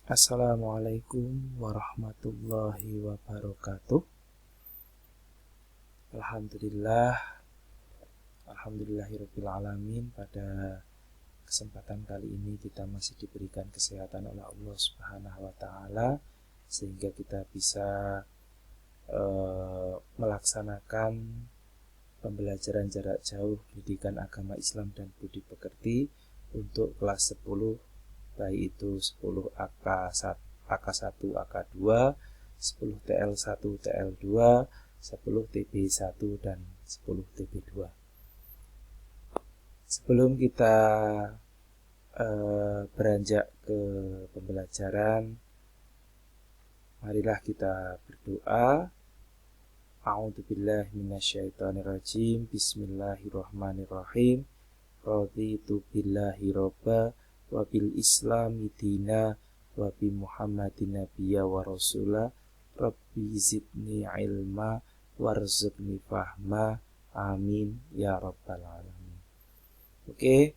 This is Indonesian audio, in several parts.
Assalamualaikum warahmatullahi wabarakatuh. Alhamdulillah, alhamdulillahirabbil alamin. Pada kesempatan kali ini kita masih diberikan kesehatan oleh Allah Subhanahu wa taala sehingga kita bisa melaksanakan pembelajaran jarak jauh pendidikan agama Islam dan budi pekerti untuk kelas 10, baik itu 10 AK1, AK1, AK2, 10 TL1, TL2, 10 TB1 dan 10 TB2. Sebelum kita beranjak ke pembelajaran, marilah kita berdoa. A'udzubillahi minasyaitonirrajim. Bismillahirrahmanirrahim. Raditu billahi robba wa bil islami dina wa bi muhammadin nabiyya wa rasula. Rabbi zidni ilma warzuqni fahma. Amin ya rabbal alamin. Oke,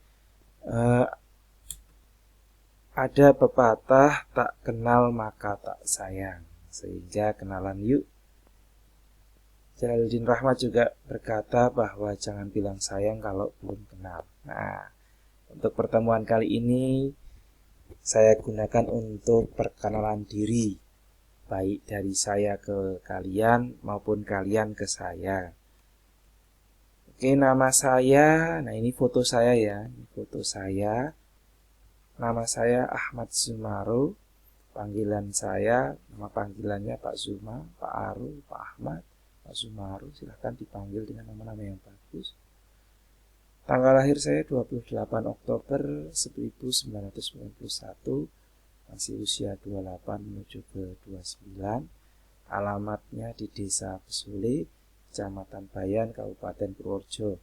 ada pepatah tak kenal maka tak sayang, sehingga kenalan yuk. Jalaluddin Rahmat juga berkata bahwa jangan bilang sayang kalau belum kenal. Nah, untuk pertemuan kali ini saya gunakan untuk perkenalan diri, baik dari saya ke kalian maupun kalian ke saya. Oke, nama saya, nah ini foto saya ya, ini foto saya. Nama saya Ahmad Zumaro. Panggilan saya, nama panggilannya Pak Zuma, Pak Aru, Pak Ahmad, Pak Zumaro. Silahkan dipanggil dengan nama-nama yang bagus. Tanggal lahir saya 28 Oktober 1991. Masih usia 28 menuju ke 29. Alamatnya di Desa Besule, Kecamatan Bayan, Kabupaten Purworejo.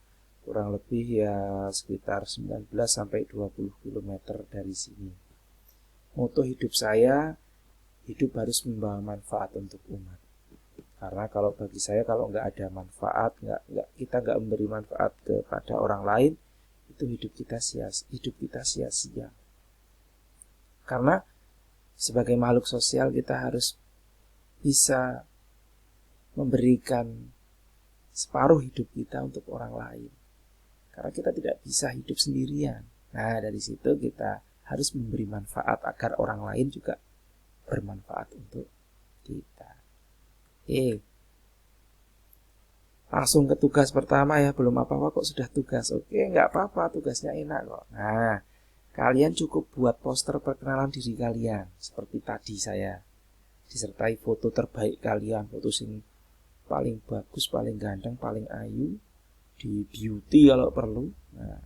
Kurang lebih ya sekitar 19-20 km dari sini. Moto hidup saya, hidup harus membawa manfaat untuk umat. Karena kalau bagi saya, kalau nggak ada manfaat, kita nggak memberi manfaat kepada orang lain, itu hidup kita sia-sia. Karena sebagai makhluk sosial kita harus bisa memberikan separuh hidup kita untuk orang lain. Karena kita tidak bisa hidup sendirian. Nah, dari situ kita harus memberi manfaat agar orang lain juga bermanfaat untuk kita. Oke. Langsung ke tugas pertama ya, belum apa-apa kok sudah tugas. Oke, nggak apa-apa, tugasnya enak kok. Nah, kalian cukup buat poster perkenalan diri kalian seperti tadi saya, disertai foto terbaik kalian, foto sing paling bagus, paling ganteng, paling ayu, di beauty kalau perlu. Nah,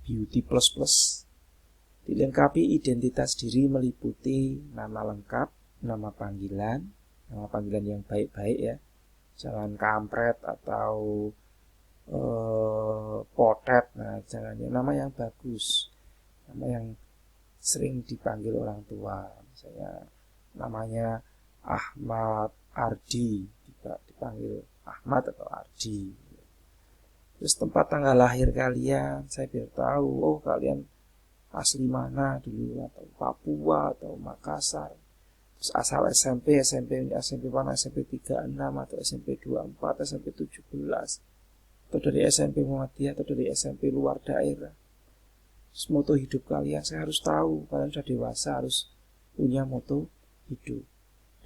beauty plus. Dilengkapi identitas diri meliputi nama lengkap, nama panggilan yang baik-baik ya. Jangan kampret atau potet. Nah, jangan, ya, nama yang bagus, nama yang sering dipanggil orang tua. Misalnya namanya Ahmad Ardi, dipanggil Ahmad atau Ardi. Terus tempat tanggal lahir kalian, saya biar tahu, oh kalian asli mana dulu, atau Papua atau Makassar. Terus asal SMP mana, SMP 36 atau SMP 24, SMP 17, atau dari SMP Muhammadiyah atau dari SMP luar daerah. Terus moto hidup kalian saya harus tahu, kalian sudah dewasa, harus punya moto hidup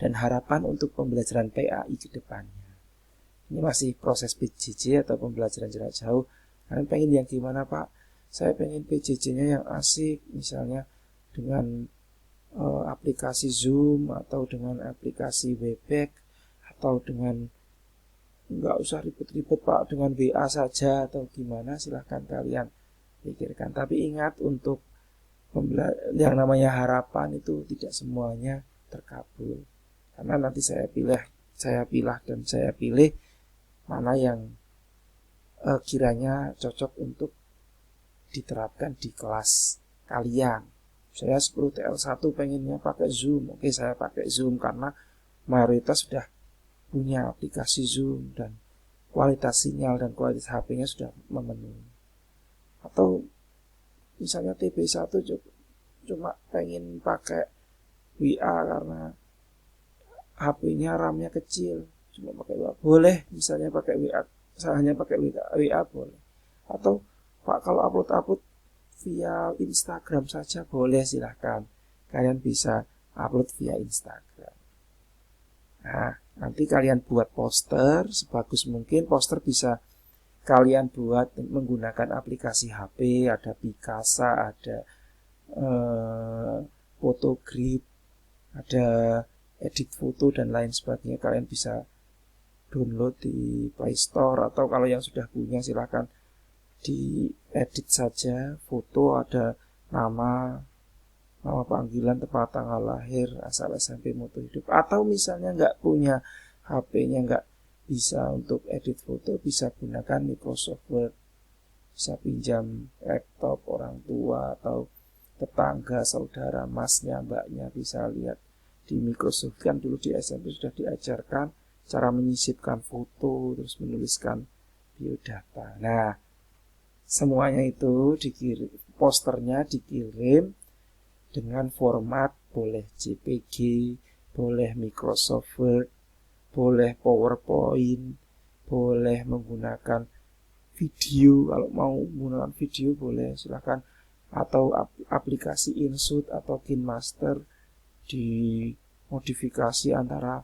dan harapan untuk pembelajaran PAI ke depannya. Ini masih proses PJJ atau pembelajaran jarak jauh. Kalian pengen yang gimana, Pak? Saya pengen PJJ-nya yang asik, misalnya dengan aplikasi Zoom atau dengan aplikasi Webex atau dengan nggak usah ribet-ribet Pak, dengan WA saja atau gimana, silahkan kalian pikirkan. Tapi ingat, untuk yang namanya harapan itu tidak semuanya terkabul, karena nanti saya pilih mana yang kiranya cocok untuk diterapkan di kelas kalian. Saya 10 TL1 pengennya pakai Zoom. Oke, saya pakai Zoom karena mayoritas sudah punya aplikasi Zoom dan kualitas sinyal dan kualitas HP-nya sudah memenuhi. Atau misalnya TB1 cuma pengen pakai WA karena HP-nya RAM-nya kecil, cuma pakai WA. Boleh, misalnya pakai WA, hanya pakai WA boleh. Atau Pak, kalau upload via Instagram saja boleh, silahkan. Kalian bisa upload via Instagram. Nah, nanti kalian buat poster sebagus mungkin. Poster bisa kalian buat menggunakan aplikasi HP, ada Picasa, ada Photogrid, ada edit foto dan lain sebagainya. Kalian bisa download di Play Store, atau kalau yang sudah punya silahkan diedit saja. Foto ada nama panggilan, tempat tanggal lahir, asal SMP, moto hidup. Atau misalnya nggak punya HP-nya, nggak bisa untuk edit foto, bisa gunakan Microsoft Word. Bisa pinjam laptop orang tua atau tetangga, saudara, masnya, mbaknya, bisa lihat di Microsoft. Kan dulu di SMP sudah diajarkan cara menyisipkan foto, terus menuliskan biodata. Nah, semuanya itu dikirim, posternya dikirim dengan format boleh JPG, boleh Microsoft Word, boleh PowerPoint, boleh menggunakan video. Kalau mau menggunakan video boleh, silahkan. Atau aplikasi InShoot atau KineMaster, dimodifikasi antara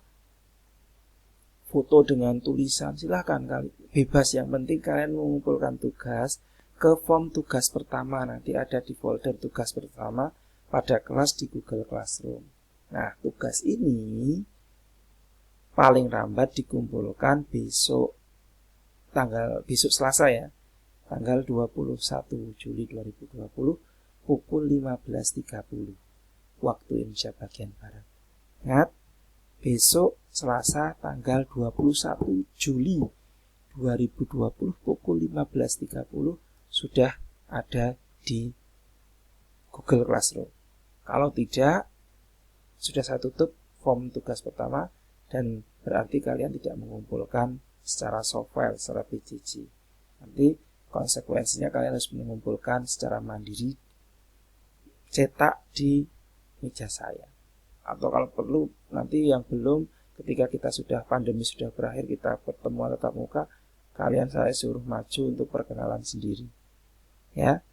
foto dengan tulisan, silahkan kali, bebas. Yang penting kalian mengumpulkan tugas ke form tugas pertama, nanti ada di folder tugas pertama pada kelas di Google Classroom. Nah, tugas ini paling lambat dikumpulkan besok Selasa ya, tanggal 21 Juli 2020 pukul 15.30 waktu Indonesia bagian Barat. Ingat, besok Selasa tanggal 21 Juli 2020 pukul 15.30 sudah ada di Google Classroom. Kalau tidak, sudah saya tutup form tugas pertama, dan berarti kalian tidak mengumpulkan secara soft file, secara PJJ. Nanti konsekuensinya kalian harus mengumpulkan secara mandiri, cetak di meja saya. Atau kalau perlu nanti yang belum, ketika kita sudah pandemi sudah berakhir, kita pertemuan tatap muka, kalian saya suruh maju untuk perkenalan sendiri. Ya.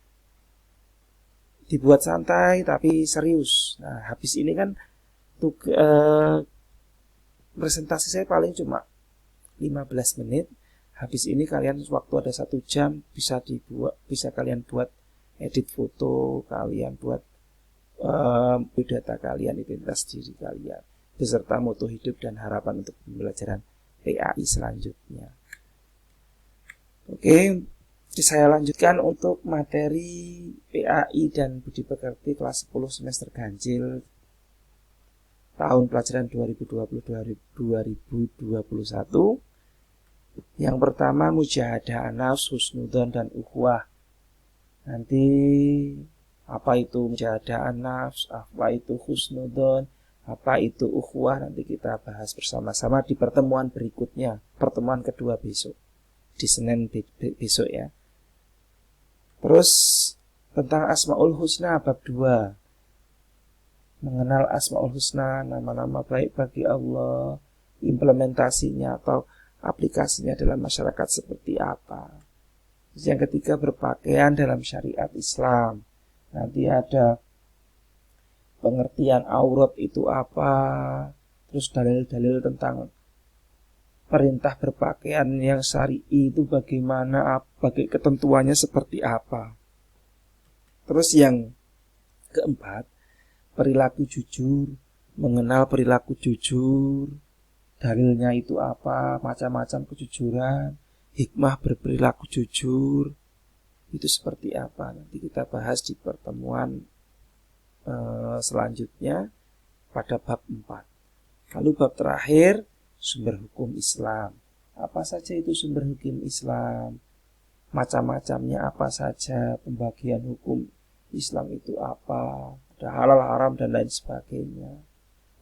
Dibuat santai tapi serius. Nah, habis ini kan presentasi saya paling cuma 15 menit. Habis ini kalian waktu ada 1 jam bisa kalian buat edit foto, kalian buat biodata kalian, identitas diri kalian, beserta moto hidup dan harapan untuk pembelajaran PAI selanjutnya. Oke, saya lanjutkan untuk materi PAI dan Budi Pekerti kelas 10 semester ganjil tahun pelajaran 2020-2021. Yang pertama, mujahadah nafs, husnudzon dan ukhuwah. Nanti apa itu mujahadah nafs, apa itu husnudzon, apa itu ukhuwah, nanti kita bahas bersama-sama di pertemuan berikutnya, pertemuan kedua besok, di Senin besok ya. Terus tentang Asmaul Husna bab 2. Mengenal Asmaul Husna, nama-nama baik bagi Allah, implementasinya atau aplikasinya dalam masyarakat seperti apa. Terus yang ketiga, berpakaian dalam syariat Islam. Nanti ada pengertian aurat itu apa, terus dalil-dalil tentang perintah berpakaian yang syar'i itu bagaimana, bagi ketentuannya seperti apa. Terus yang keempat, perilaku jujur, mengenal perilaku jujur, dalilnya itu apa, macam-macam kejujuran, hikmah berperilaku jujur, itu seperti apa. Nanti kita bahas di pertemuan selanjutnya pada bab 4. Lalu bab terakhir, sumber hukum Islam. Apa saja itu sumber hukum Islam? Macam-macamnya apa saja? Pembagian hukum Islam itu apa? Ada halal, haram dan lain sebagainya.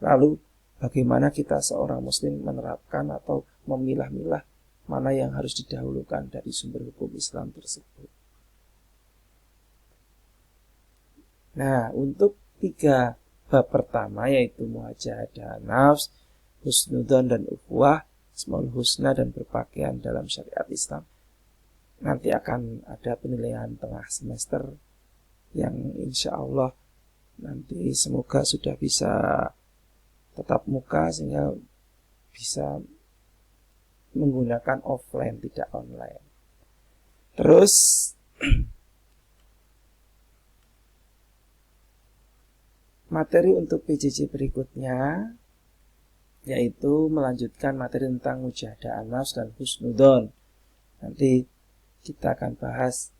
Lalu bagaimana kita seorang muslim menerapkan atau memilah-milah mana yang harus didahulukan dari sumber hukum Islam tersebut. Nah, untuk 3 bab pertama yaitu mujahadah nafs, husnudzon dan ukhuwah, asmaul husna dan berpakaian dalam syariat Islam. Nanti akan ada penilaian tengah semester yang insya Allah nanti semoga sudah bisa tetap muka sehingga bisa menggunakan offline tidak online. Terus materi untuk PJJ berikutnya yaitu melanjutkan materi tentang mujahadah nafs dan husnudzon. Nanti kita akan bahas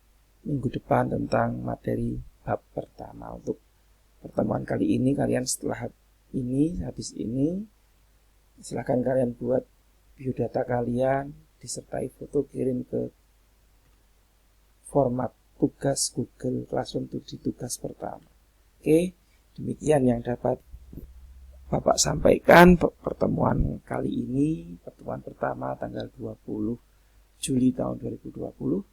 minggu depan tentang materi bab pertama. Untuk pertemuan kali ini kalian setelah ini, habis ini silahkan kalian buat biodata kalian disertai foto, kirim ke format tugas Google Classroom di tugas pertama. Oke, demikian yang dapat Bapak sampaikan pertemuan kali ini, pertemuan pertama tanggal 20 Juli tahun 2020.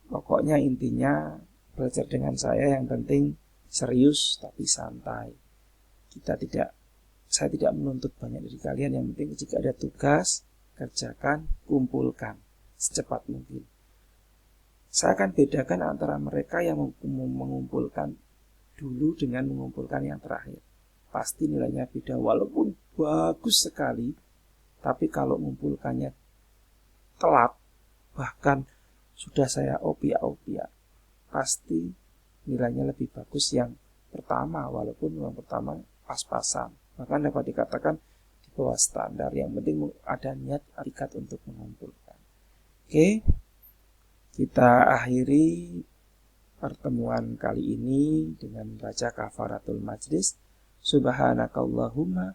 Pokoknya intinya belajar dengan saya yang penting serius tapi santai. Saya tidak menuntut banyak dari kalian, yang penting jika ada tugas, kerjakan, kumpulkan secepat mungkin. Saya akan bedakan antara mereka yang mengumpulkan dulu dengan mengumpulkan yang terakhir. Pasti nilainya beda, walaupun bagus sekali, tapi kalau mengumpulkannya telat, bahkan sudah saya opiak-opiak, pasti nilainya lebih bagus yang pertama, walaupun yang pertama pas-pasan. Bahkan dapat dikatakan di bawah standar. Yang penting ada niat atikat untuk mengumpulkan. Oke, kita akhiri pertemuan kali ini dengan baca kafaratul majlis. Subhanakallahumma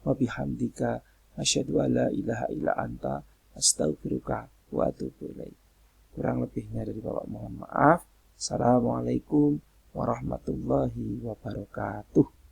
wa bihamdika asyhadu alla ilaha illa anta astaghfiruka wa atubu ilaik. Kurang lebihnya dari Bapak mohon maaf. Assalamualaikum warahmatullahi wabarakatuh.